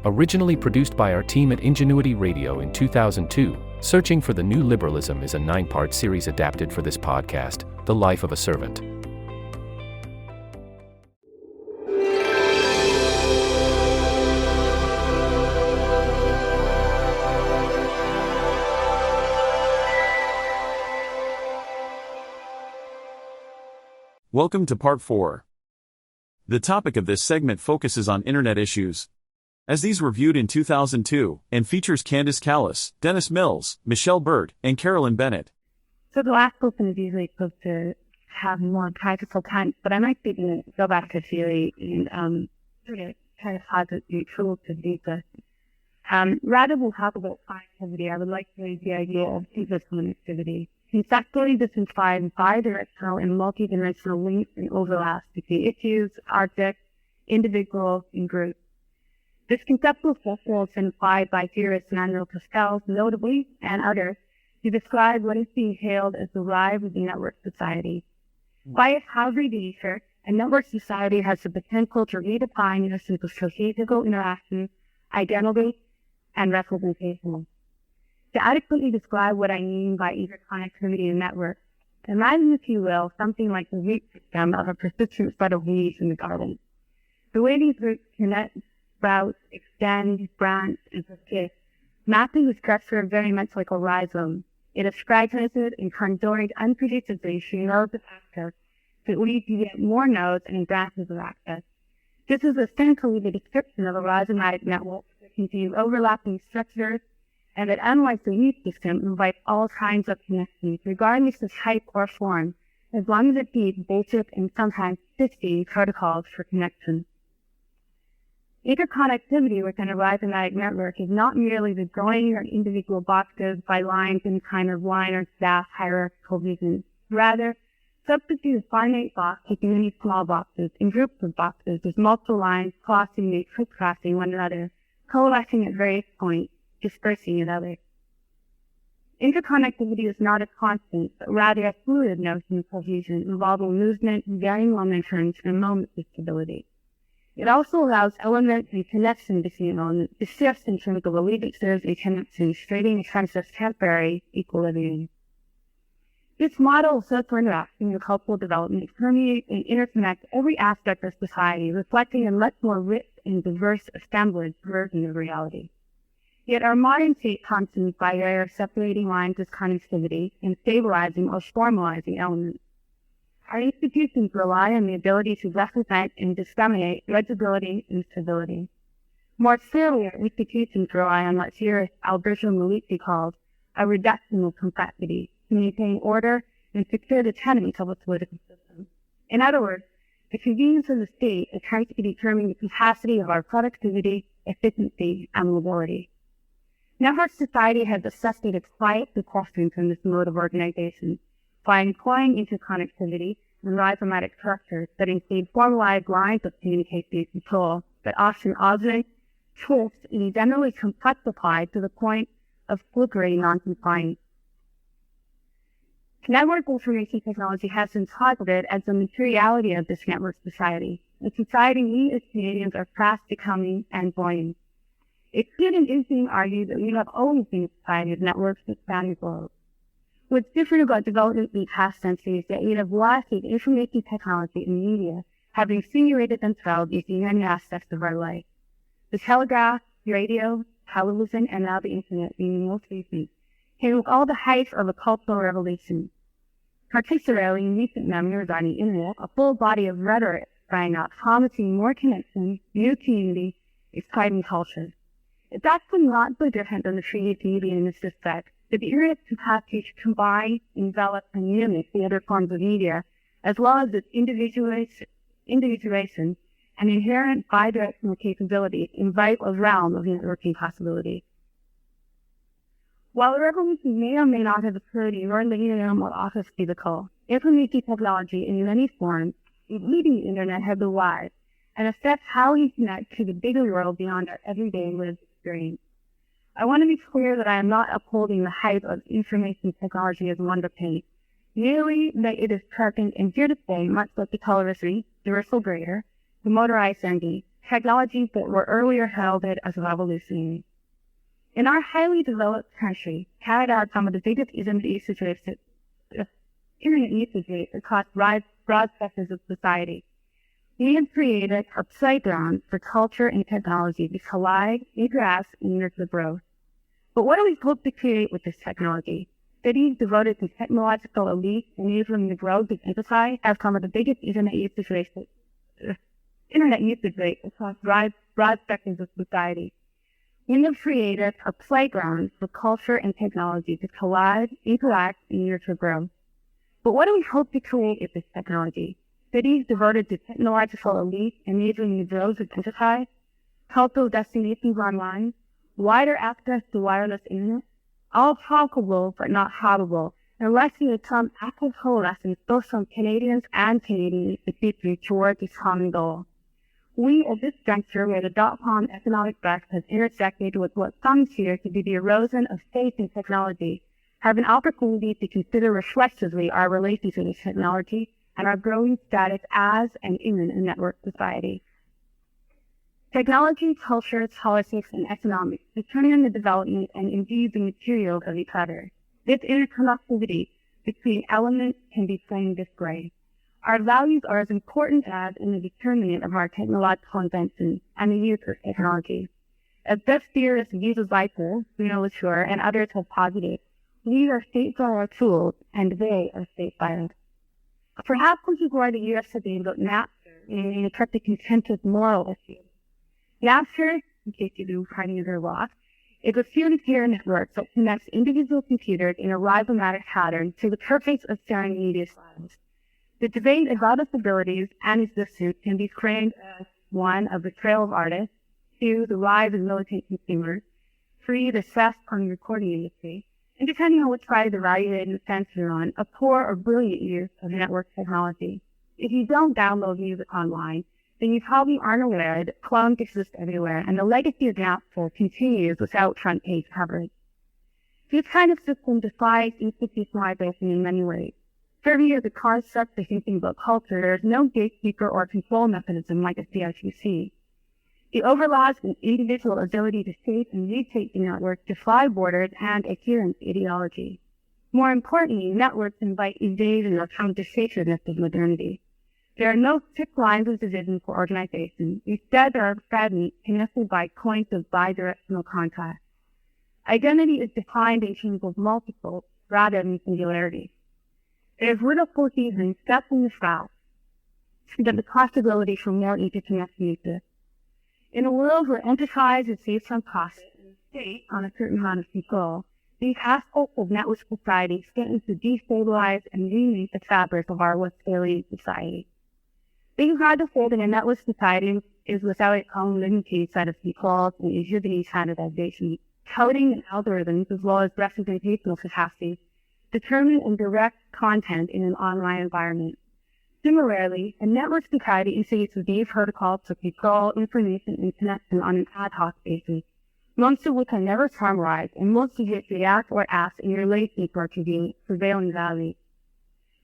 Originally produced by our team at Ingenuity Radio in 2002, Searching for the New Liberalism is a 9-part series adapted for this podcast, The Life of a Servant. Welcome to Part 4. The topic of this segment focuses on Internet issues, as these were viewed in 2002, and features Candice Callison, Dennis Mills, Michelle Baert, and Carolyn Bennett. So the last person is usually supposed to have more practical time, but I might be going to go back to theory and sort of try to posit the tools to do this. Rather than talk about connectivity, I would like to raise the idea of interconnectivity. Conceptually, this implies bidirectional and multidimensional links and overlaps between issues, objects, individuals, and groups. This conceptual structure has been applied by theorists Manuel Castells, notably, and others, to describe what is being hailed as the rise of the network society. By its hybrid nature, a network society has the potential to redefine notions of sociological interaction, identity, and representation. To adequately describe what I mean by interconnectivity in networks, imagine, if you will, something like the root system of a persistent spread of leaves in the garden. The way these roots connect, sprout, extend, branch, and persist, mapping the structure very much like a rhizome. It is fragmented and conjoined unpredictably through nodes of access that lead to yet more nodes and branches of access. This is essentially the description of a rhizomatic network that contains overlapping structures, and that, unlike the root system, invites all kinds of connections, regardless of type or form, as long as it feeds basic and sometimes fishy protocols for connection. Interconnectivity within a rhizomatic network is not merely the joining of individual boxes by lines in kind of line or staff hierarchical vision. Rather, substitute a finite box with many small boxes and groups of boxes with multiple lines crossing and crisscrossing one another, coalescing at various points, dispersing at others. Interconnectivity is not a constant, but rather a fluid notion of cohesion involving movement, varying momentum, and moments of stability. It also allows elements and connection between elements to shift in terms of allegiances and connections, trading in terms of temporary equilibrium. This model of social interaction and cultural development permeates and interconnects every aspect of society, reflecting a much more rich and diverse assemblage version of reality. Yet our modern state functions by way of separating lines of connectivity and stabilizing or formalizing elements. Our institutions rely on the ability to represent and disseminate legibility and stability. More clearly, our institutions rely on what theorist Alberto Malici calls a reduction of complexity to maintain order and secure the tenets of a political system. In other words, the convenience of the state attempts to determine the capacity of our productivity, efficiency, and mobility. Network society has assessed its quiet depression from this mode of organization by employing interconnectivity and rhizomatic structures that include formalized lines of communication and control that often augment, twist, and generally complexify to the point of flickering non-compliance. Network information technology has been posited as the materiality of this network society, a society we as Canadians are fast becoming and joining. It could and is being argued that we have always been a society of networks that span the globe. What's different about development in the past centuries is that we have lasted information technology and media have insinuated themselves into many aspects of our life. The telegraph, radio, television, and now the internet being the most recent, came with all the hype of a cultural revolution. Particularly in recent memory regarding the internet, a full body of rhetoric sprang up, promising more connection, new community, exciting culture. It's actually not so different than the previous media in this respect. The internet's capacity to combine, envelop, and mimic the other forms of media, as well as its individuation and inherent bidirectional capabilities, invite a realm of networking possibilities. While the revolution may or may not have occurred in your living room or office cubicle, information technology in many forms, including the internet, have arrived and affect how we connect to the bigger world beyond our everyday lived experience. I want to be clear that I am not upholding the hype of information technology as wonder paint, merely that it is present and here to stay, much like the television, the universal grader, the motorized engine, technologies that were earlier heralded as revolutionary. In our highly developed country, Canada has some of the biggest internet usage rates across broad sectors of society. We have created a playground for culture and technology to collide, interact, and nurture growth. But what do we hope to create with this technology? Cities devoted to technological elite enabling the growth of enterprise have some of the biggest internet usage rates across broad sectors of society. We have created a playground for culture and technology to collide, interact, and nurture growth. But what do we hope to create with this technology? Cities devoted to technological elite enabling the growth of enterprise, cultural destinations online, wider access to wireless internet, all possible but not habitable, unless we become active coalescence both from Canadians and Canadians to towards this common goal. We, at this juncture, where the dot-com economic bust has intersected with what some fear to be the erosion of faith in technology, have an opportunity to consider reflexively our relationship with technology and our growing status as and in a network society. Technology, culture, politics, and economics determine the development and indeed the materials of each other. This interconnectivity between elements can be framed this way. Our values are as important as in the determinant of our technological inventions and the use of technology. As Dutch theorists Lisa Viper, Bruno Latour, and others have posited, we are shaped by our tools, and they are shaped by us. Perhaps this is why the U.S. has been about Napster in a attract a contentious moral issue. Napster, in case you do finding it or lost, is a peer-to-peer network that connects individual computers in a rhizomatic pattern to the purpose of sharing media files. The debate about its abilities and its misuse can be framed as one, a betrayal of artists, two, the rise of militant consumers, three, the theft from the recording industry, and depending on which side of the value and defense you're on, a poor or brilliant use of network technology. If you don't download music online, then you probably aren't aware that clones exist everywhere, and the legacy of Napster continues without front-page coverage. This kind of system defies institutionalization in many ways. Serving as a concept of thinking about culture, there is no gatekeeper or control mechanism like a CRTC. It overlaps an individual ability to shape and reshape the network, defy borders and adherence to ideology. More importantly, networks invite invasion or conversationness of modernity. There are no fixed lines of division for organizations. Instead, there are fragments connected by points of bidirectional contact. Identity is defined in terms of multiple rather than singularity. There is little cohesion except in the South that the possibility for more interconnection exists. In a world where enterprise is based on profit and the state on a certain amount of control, these aspects of network society threaten to destabilize and remake the fabric of our Westphalian society. Being hard to hold in a network society is without its own limited set of controls and exhibiting standardization, coding and algorithms, as well as representational capacity, determine and direct content in an online environment. Similarly, a network society introduces these protocols to control information and connection on an ad hoc basis, most of which are never formalized, and most of which react or act in relation to our prevailing values.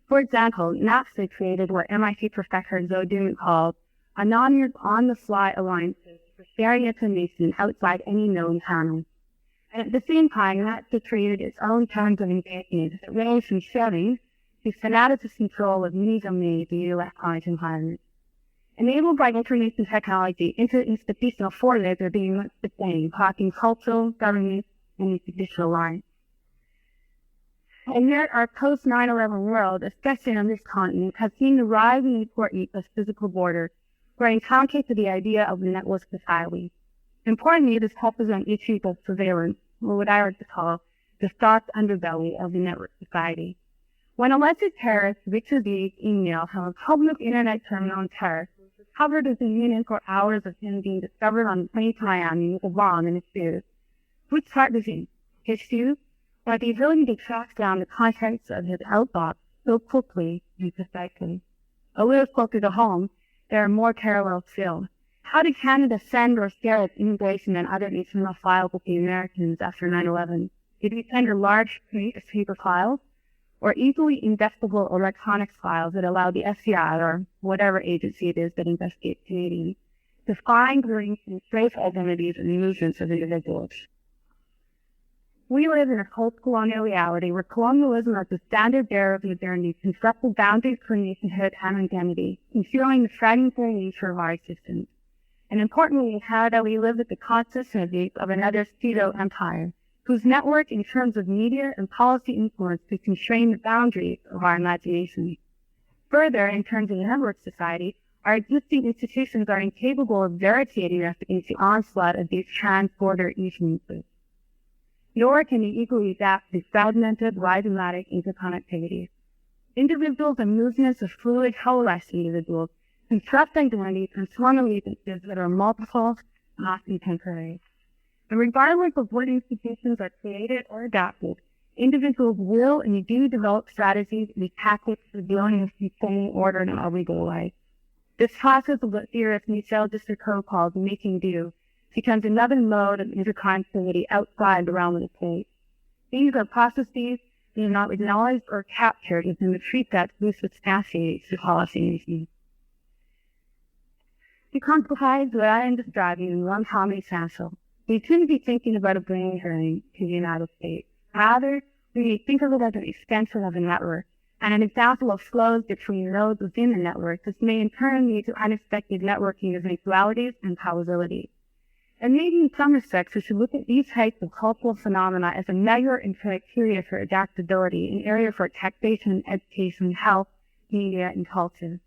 For example, Napster created what MIT professor Zoe Doon called anonymous on-the-fly alliances for sharing information outside any known channel. And at the same time, Napster created its own terms of engagement that range from sharing to fanatical control of many domains in the electronic environment. Enabled by information technology, interinstitutional forces are being much the same, blocking cultural, government, and institutional lines. And yet our post-9/11 world, especially on this continent, has seen the rise in importance of physical borders, bringing counter to the idea of the network society. Importantly, this touches on issues of surveillance, or what I like to call the dark underbelly of the network society. When alleged terrorist Richard Lee's email from a public internet terminal in Paris was discovered within minutes or hours of him being discovered on the plane to Miami with a bomb in his shoes, which part was he? His shoes? Or the ability to track down the contents of his outbox so quickly and precisely? A little closer to home, there are more parallels still. How did Canada send or share its immigration and other internal files with the Americans after 9/11? Did we send a large suite of paper files, or easily ingestible electronic files that allow the FBI or whatever agency it is that investigates Canadians define groups and race identities and movements of individuals. We live in a post-colonial reality where colonialism as the standard bearer of modernity constructed boundaries for nationhood and identity, concealing the fragmentary nature of our existence. And importantly, in Canada, we live with the consistency of another pseudo-empire, whose network in terms of media and policy influence could constrain the boundaries of our imagination. Further, in terms of the network society, our existing institutions are incapable of barricading us against the onslaught of these trans-border influences. Nor can they equally adapt to fragmented, rhizomatic interconnectivity. Individuals and movements of fluid, coalesced individuals construct identities and form allegiances that are multiple, not contemporary. And regardless of what institutions are created or adapted, individuals will and do develop strategies and tactics for dealing with sustaining order in our legal life. This process of what theorist Michel Desserteau calls making do becomes another mode of interconnectivity outside the realm of the state. These are processes that are not acknowledged or captured within the precepts loose substantiates the policy. To concretize what I am describing in one common essential, we shouldn't be thinking about a brain drain to the United States. Rather, we may think of it as an extension of a network, and an example of flows between nodes within the network, which may in turn lead to unexpected networking of inequalities and probabilities. And maybe in some respects, we should look at these types of cultural phenomena as a measure and criteria for adaptability, an area for taxation, education, health, media, and culture.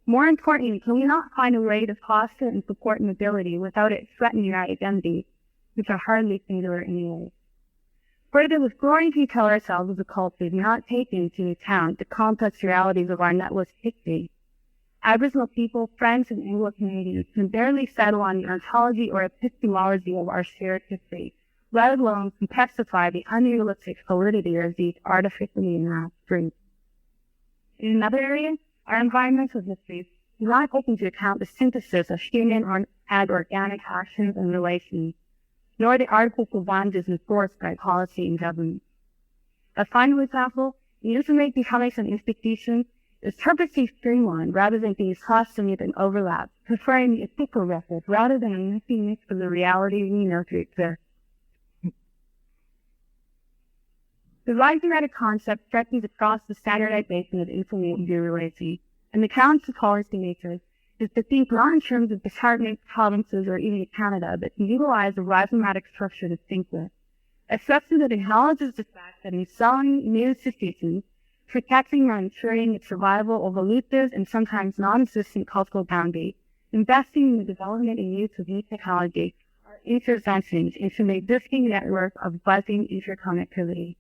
More importantly, can we not find a way to foster and support mobility without it threatening our identities, which are hardly singular anyway? Further, with growing we tell ourselves as a culture do not take into account the complex realities of our network's history. Aboriginal people, French, and Anglo Canadians can barely settle on the ontology or epistemology of our shared history, let alone complexify the unrealistic solidity of these artificially enhanced groups. In another area, our environmental histories do not take into account the synthesis of human and organic actions and relations, nor the artificial boundaries enforced by policy and government. A final example, the information becoming an institution is purposely streamlined rather than being costuming and overlap, preferring the ethical method rather than a messy mix of the reality we know to exist. The rhizomatic concept stretches across the standardization of information relations, and the challenge to policymakers is to think not in terms of departments, provinces, or even Canada, but to utilize a rhizomatic structure to think with. A structure that acknowledges the fact that in selling new institutions, protecting or ensuring the survival of elusive and sometimes non-existent cultural boundaries, investing in the development and use of new technology, are interventions into the existing network of buzzing interconnectivity.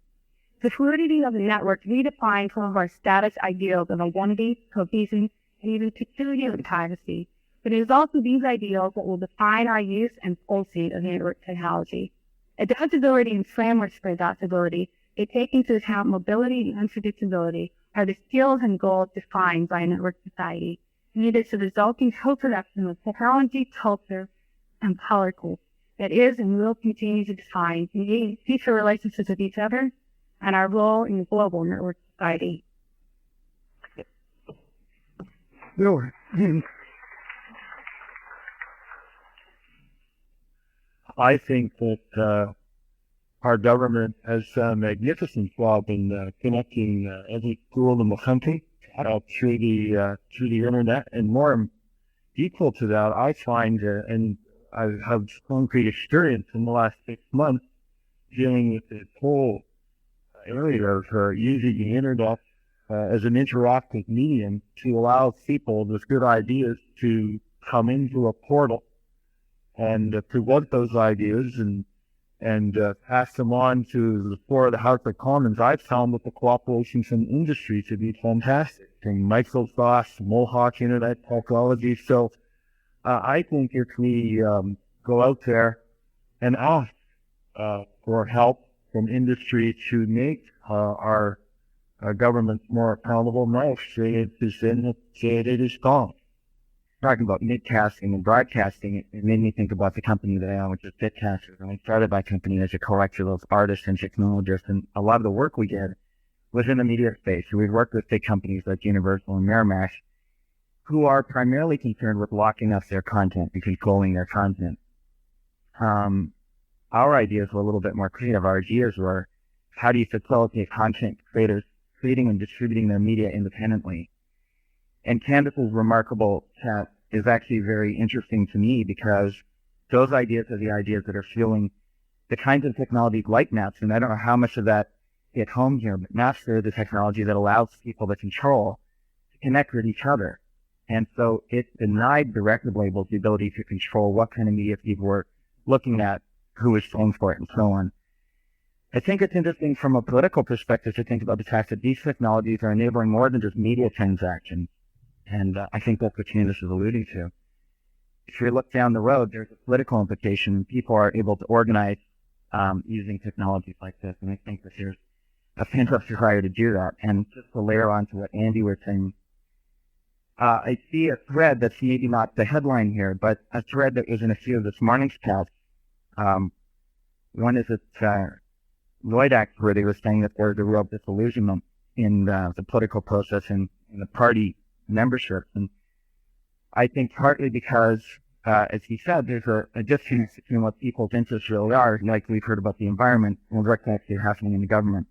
The fluidity of the network redefines some of our status ideals of identity, cohesion, and even security and privacy, but it is also these ideals that will define our use and pulsing of network technology. Adaptability and frameworks for adaptability, they take into account mobility and unpredictability, are the skills and goals defined by a network society, needed to the resulting co-production of technology, culture, and politics that is and will continue to define the future relationships with each other and our role in the global network society. I think that our government has done a magnificent job in connecting every school in the country through the internet, and more equal to that, I find, and I have concrete experience in the last 6 months dealing with this whole area of using the internet as an interactive medium to allow people with good ideas to come into a portal and present those ideas and pass them on to the floor of the House of Commons. I've found with the cooperation from industry to be fantastic, from Microsoft, Mohawk Internet Technology. So I think if we go out there and ask for help from industry to make our governments more accountable, no, say it is in, say it is gone. Talking about midcasting and broadcasting, it made me think about the company that I own, which is Bitcasters. And I started my company as a collective of artists and technologists, and a lot of the work we did was in the media space. So we worked with big companies like Universal and Miramax, who are primarily concerned with locking up their content and controlling their content. Our ideas were a little bit more creative. Our ideas were, how do you facilitate content creators creating and distributing their media independently? And Candice's remarkable chat is actually very interesting to me because those ideas are the ideas that are fueling the kinds of technologies like Napster. And I don't know how much of that hit home here, but Napster is the technology that allows people to control, to connect with each other. And so it denied the record labels the ability to control what kind of media people were looking at, who was paying for it, and so on. I think it's interesting from a political perspective to think about the fact that these technologies are enabling more than just media transactions. And I think that's what Candice is alluding to. If you look down the road, there's a political implication. People are able to organize using technologies like this. And I think that there's a fantastic desire to do that. And just to layer on to what Andy was saying, I see a thread that's maybe not the headline here, but a thread that was in a few of this morning's chats. One is at Lloyd where they were saying that there's a real disillusionment in the political process and in the party membership. And I think partly because, as he said, there's a disconnect between what people's interests really are, like we've heard about the environment, and what's actually happening in the government.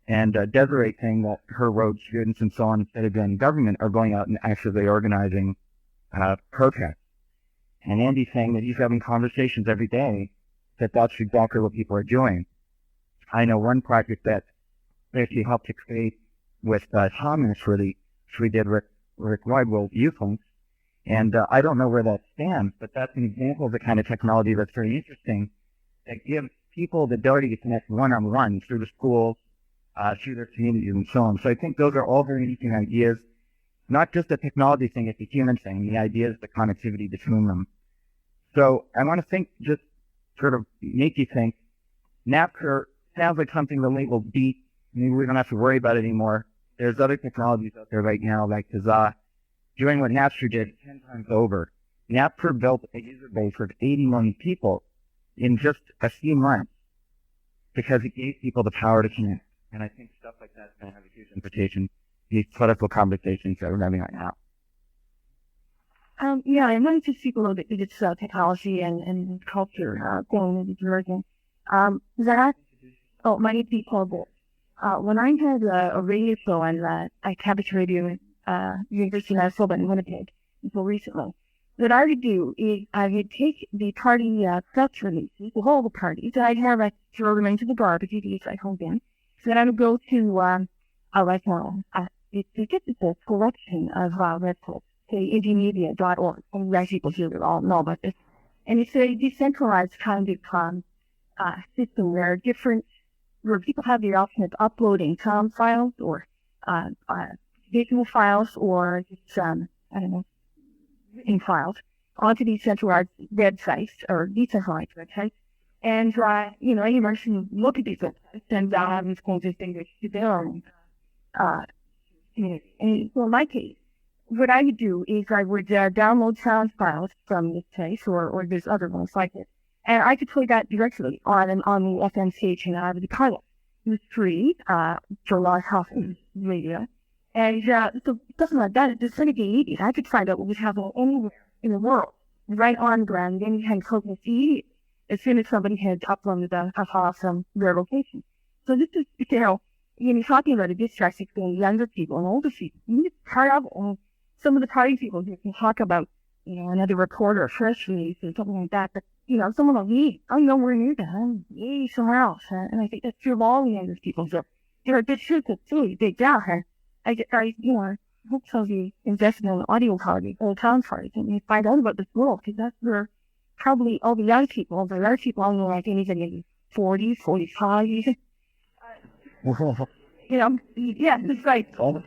And Desiree saying that her road students and so on, instead of doing government, are going out and actively organizing protests. And Andy's saying that he's having conversations every day that that's exactly what people are doing. I know one project that actually helped to create with Thomas, which we did with Rick Wide Youth Links. And I don't know where that stands, but that's an example of the kind of technology that's very interesting, that gives people the ability to connect one-on-one through the schools, through their communities, and so on. So I think those are all very interesting ideas. Not just a technology thing, it's a human thing. The idea is the connectivity between them. So I want to think, just sort of make you think, Napster sounds like something the label beat. Maybe we don't have to worry about it anymore. There's other technologies out there right now, like Kazaa, doing what Napster did 10 times over. Napster built a user base of 80 million people in just a few months because it gave people the power to connect. And I think stuff like that's going to have a huge implication, these political conversations that we're having right now. Yeah, I wanted to speak a little bit to this technology and culture going into Georgia. My name is Paul. When I had a radio show on campus radio at University of Minnesota in Winnipeg until recently, what I would do is I would take the party press releases, the whole party, so I'd have throw them into the garbage because I hold them. So then I would go to to get this collection of websites, say indiemedia.org, and you people here all know about this. And it's a decentralized kind of system where people have the option of uploading sound files or visual files or just, written files onto these centralized websites or decentralized websites. And, anyone can look at these websites and it's going to distinguish their own community. And so in my case, what I would do is I would download sound files from this place or there's other ones like it. And I could play that directly on the FM station out of the pilot. It was free for large house radio. And so something like that, it's going to be easy. I could find out what was happening anywhere in the world, right on the ground, and you can click and see as soon as somebody had uploaded a file from their location. So this is, you're talking about a distress between younger people and older people. You need to part of it. Some of the party people who can talk about, another report or a press release or something like that, but someone will leave. I'm nowhere near that. I'm somewhere else. And I think that's true of all the younger people. So they're a bit shooting too, big down here. I hope some of you invest in an audio party or a town party and you find out about this world, because that's where probably all the young people only like anything in 40s, 45. It's like all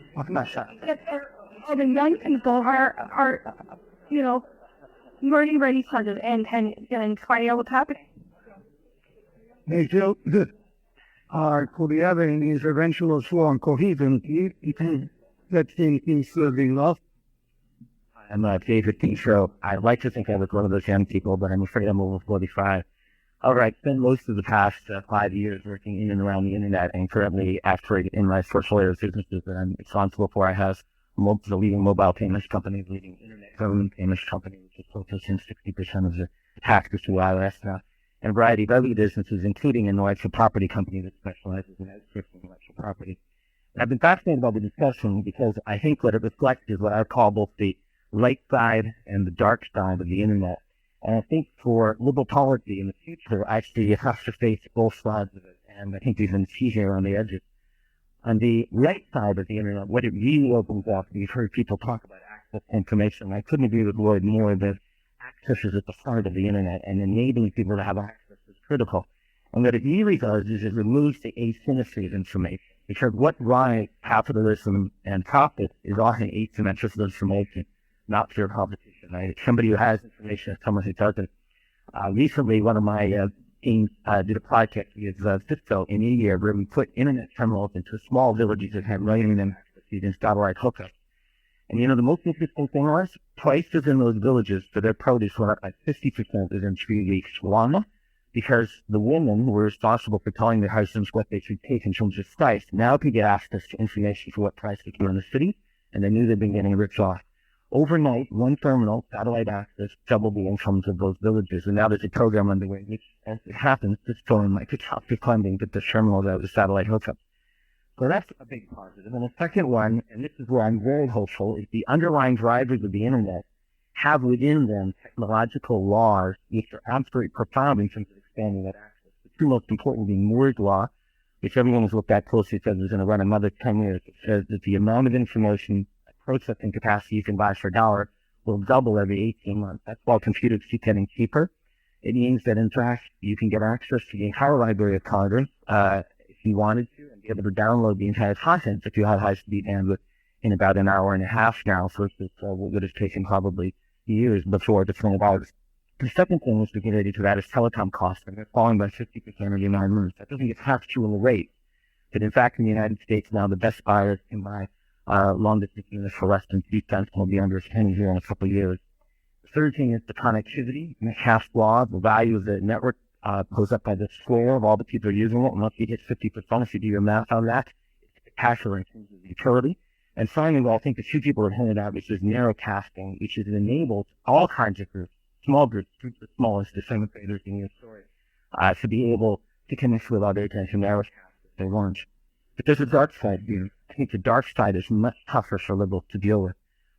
the young people are learning about each other and finding out what's happening. Hey, Joe, could we have an intervention flow on cohesion? That thing is being lost. I'm a favorite teen show. I'd like to think I was one of those young people, but I'm afraid I'm over 45. I spent most of the past 5 years working in and around the internet and currently actually in my portfolio of businesses that I'm responsible for. I have the leading mobile payments company, the leading internet government payments company, which is processing 60% of the taxes to IRS now, and a variety of other businesses, including an intellectual property company that specializes in outsourcing intellectual property. And I've been fascinated by the discussion because I think what it reflects is what I call both the light side and the dark side of the internet. And I think for liberal policy in the future, actually, you have to face both sides of it. And I think you can see here on the edges. On the right side of the internet, what it really opens up, you've heard people talk about access to information. I couldn't agree with Lloyd more that access is at the heart of the internet, and enabling people to have access is critical. And what it really does is it removes the asymmetry of information. Because what drives capitalism and profit is often asymmetric information, not pure competition. Right? Somebody who has information is someone who doesn't. Recently, one of my team did a project with Cisco in India where we put internet terminals into small villages that had right in them using satellite hookups. And the most interesting thing was prices in those villages for their produce went up by 50% within 3 weeks. One, because the women were responsible for telling their husbands what they should take in terms of price. Now could get access to information for what price they could in the city, and they knew they'd been getting ripped off. Overnight, one terminal, satellite access, doubled the incomes of those villages. And now there's a program underway, which, as it happens, is going like the top of funding, get the terminals out with satellite hookups. So that's a big positive. And the second one, and this is where I'm very hopeful, is the underlying drivers of the internet have within them technological laws which are absolutely profound in terms of expanding that access. The two most important being Moore's Law, which everyone has looked at closely, says is going to run another 10 years. It says that the amount of information processing capacity you can buy for $1 will double every 18 months. That's why computers keep getting cheaper. It means that, in fact, you can get access to the entire library of Congress if you wanted to, and be able to download the entire content if you have high-speed bandwidth in about an hour and a half now, versus what would have taken probably years before to turn it out. The second thing is to get ready to that is telecom costs, and they're falling by 50% every 9 months. That doesn't get passed through in the rate. But in fact, in the United States now, the best buyers can buy long-distance units for less than 3 cents, will be under a penny here in a couple of years. The third thing is the connectivity. Metcalfe's law, the value of the network goes up by the square of all the people using it. And once you hit 50%, if you do your math on that, it's spectacular in terms of utility. And finally, well, I think the two people have hinted at, which is narrowcasting, which has enabled all kinds of groups, small groups the smallest, the same traders in your story, to be able to connect with others and to narrowcast if they want. But there's a dark side here. I think the dark side is much tougher for liberals to deal with.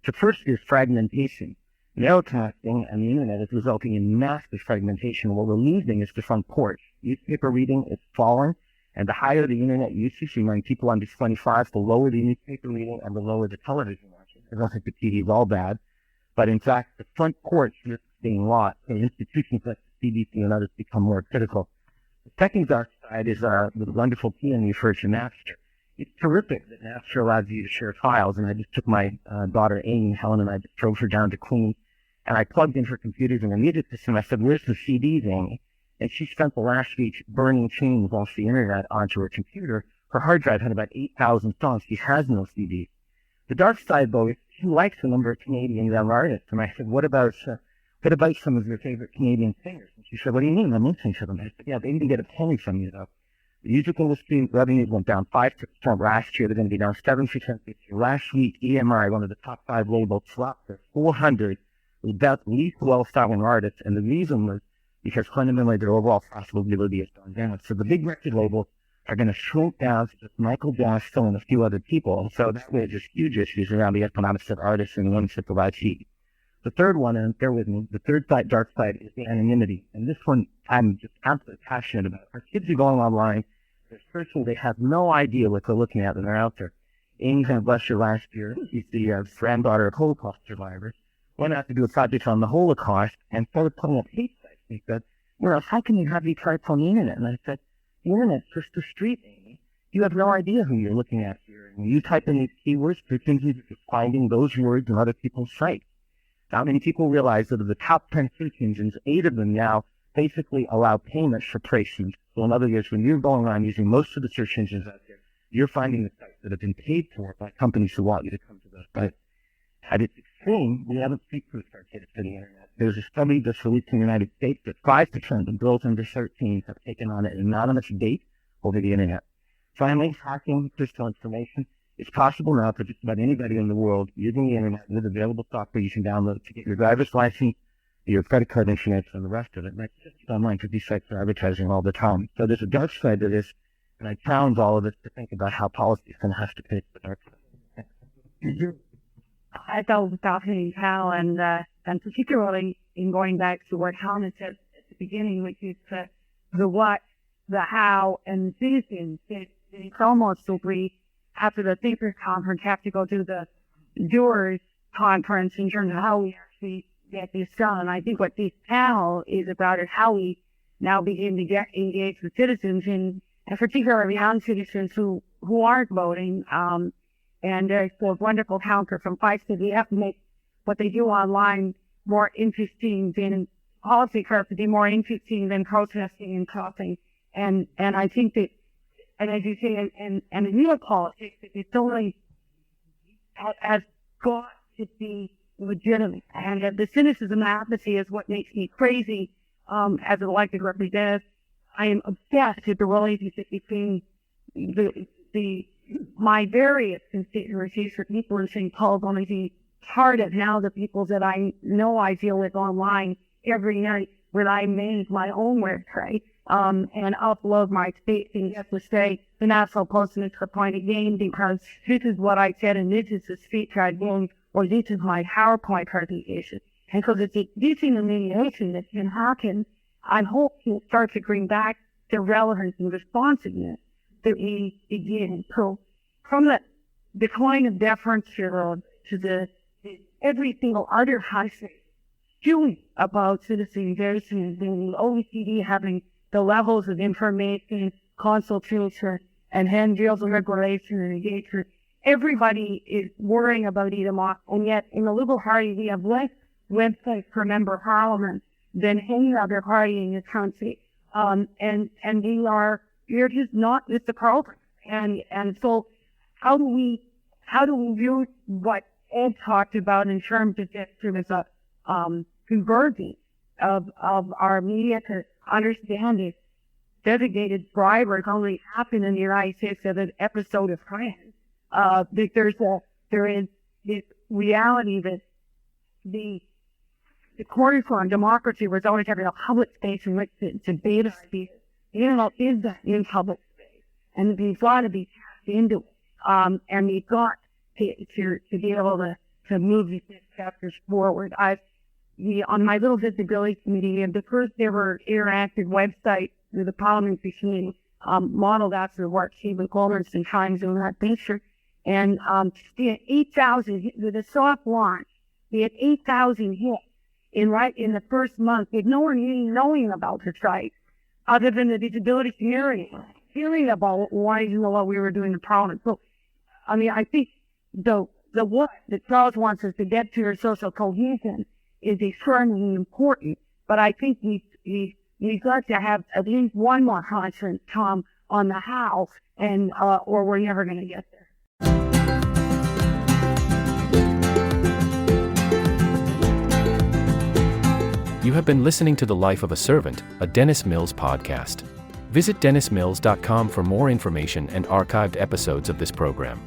The first is fragmentation. Narrowcasting and the internet is resulting in massive fragmentation. What we're losing is the front porch. Newspaper reading is falling, and the higher the internet usage among people under 25, the lower the newspaper reading and the lower the television watching. I don't think the TV is all bad, but in fact, the front porch is being lost, and institutions like the CDC and others become more critical. The second dark side is the wonderful PM referred to Napster. It's terrific that Napster allows you to share files, and I just took my daughter Amy, Helen, and I just drove her down to Queens, and I plugged in her computers and the music system. I said, "Where's the CDs, Amy?" And she spent the last week burning tunes off the internet onto her computer. Her hard drive had about 8,000 songs. She has no CDs. The dark side, though, is she likes a number of Canadian young artists, and I said, what about some of your favorite Canadian singers? And she said, "What do you mean? I'm listening to them." I said, "Yeah, they didn't get a penny from you, though. The music industry revenues went down 5% last year. They're going to be down 7% this year. Last week, EMI, one of the top 5 labels, dropped their 400 least well-selling artists, and the reason was because fundamentally their overall profitability has gone down. So the big record labels are going to shrink down to just Michael Jackson and a few other people. And so that way there's huge issues around the economics of artists and the ones that provide cheap. The third one, and bear with me, the third side, dark side, is the anonymity. And this one I'm just absolutely passionate about. Our kids are going online. They're searching. They have no idea what they're looking at when they're out there. Amy Van Blesher last year, she's the granddaughter of Holocaust survivors, went out to do a project on the Holocaust and started putting up hate sites. He said, how can you have these sites on the internet? And I said, the internet's just the street, Amy. You have no idea who you're looking at here. And you type in these keywords, you're finding those words in other people's sites. Not many people realize that of the top 10 search engines, 8 of them now basically allow payments for placement. So in other words, when you're going on using most of the search engines out there, you're finding the sites that have been paid for by companies who want you to come to those sites. At its extreme, we haven't pre-proofed our kids to the internet. There's a study that's released in the United States that 5% of girls under 13 have taken on an anonymous date over the internet. Finally, hacking digital information. It's possible now for just about anybody in the world using the internet with available software you can download to get your driver's license, your credit card insurance, and the rest of it. Right? Just online because these sites are advertising all the time. So there's a dark side to this, and I challenge all of us to think about how policy is going to have to pay for the dark side. I thought with Dr. Hal and particularly in going back to what Helen said at the beginning, which is the what, the how, and the citizens. It's almost so we, after the Thinkers Conference, have to go to the Doers Conference in terms of how we actually get this done. And I think what this panel is about is how we now begin to get engaged with citizens, and particularly young citizens who aren't voting. And there's a wonderful counter from Feisty. We have to make what they do online more interesting than policy curve to be more interesting than protesting and talking. And I think that, and as you say, and in real politics, it's only has got to be legitimate. And the cynicism and apathy is what makes me crazy as an elected representative. I am obsessed with the relationship between my various constituencies for people in St. Paul going to be part of now the people that I know I deal with online every night when I manage my own website and upload my state and get to say the National Post is the point again because this is what I said and this is the speech I gave or this is my PowerPoint presentation. And so it's this elimination that can happen. I hope to start to bring back the relevance and responsiveness that we begin. So from the decline of deference to the every single other country doing about citizen engagement, and the OECD having the levels of information, consultation, and handrails and regulation and engagement. Everybody is worrying about it, and yet in the Liberal Party we have less websites per member of parliament than any other party in this country. And we're just not with the program. And so how do we use what Ed talked about in terms of just sort of a convergence of our media to understand it? Designated bribers only happen in the United States as an episode of France. There is this reality that the cornerstone democracy was always having a public space in which to debate a speech. The internet is that in public space, and we've got to be tapped into it. And we've got to be able to move these chapters forward. On my little disability committee, the first ever interactive website with the parliamentary committee modeled after what Stephen Coleman's and Times in that picture. And 8,000 with a soft launch. We had 8,000 hits in the first month, with no one even knowing about the site, other than the disability community hearing about wanting to know what we were doing in Parliament. So, I mean, I think the what that Charles wants us to get to, your social cohesion, is extremely important. But I think we've got to have at least one more conference, Tom, on the how, and or we're never going to get there. You have been listening to The Life of a Servant, a Dennis Mills podcast. Visit dennismills.com for more information and archived episodes of this program.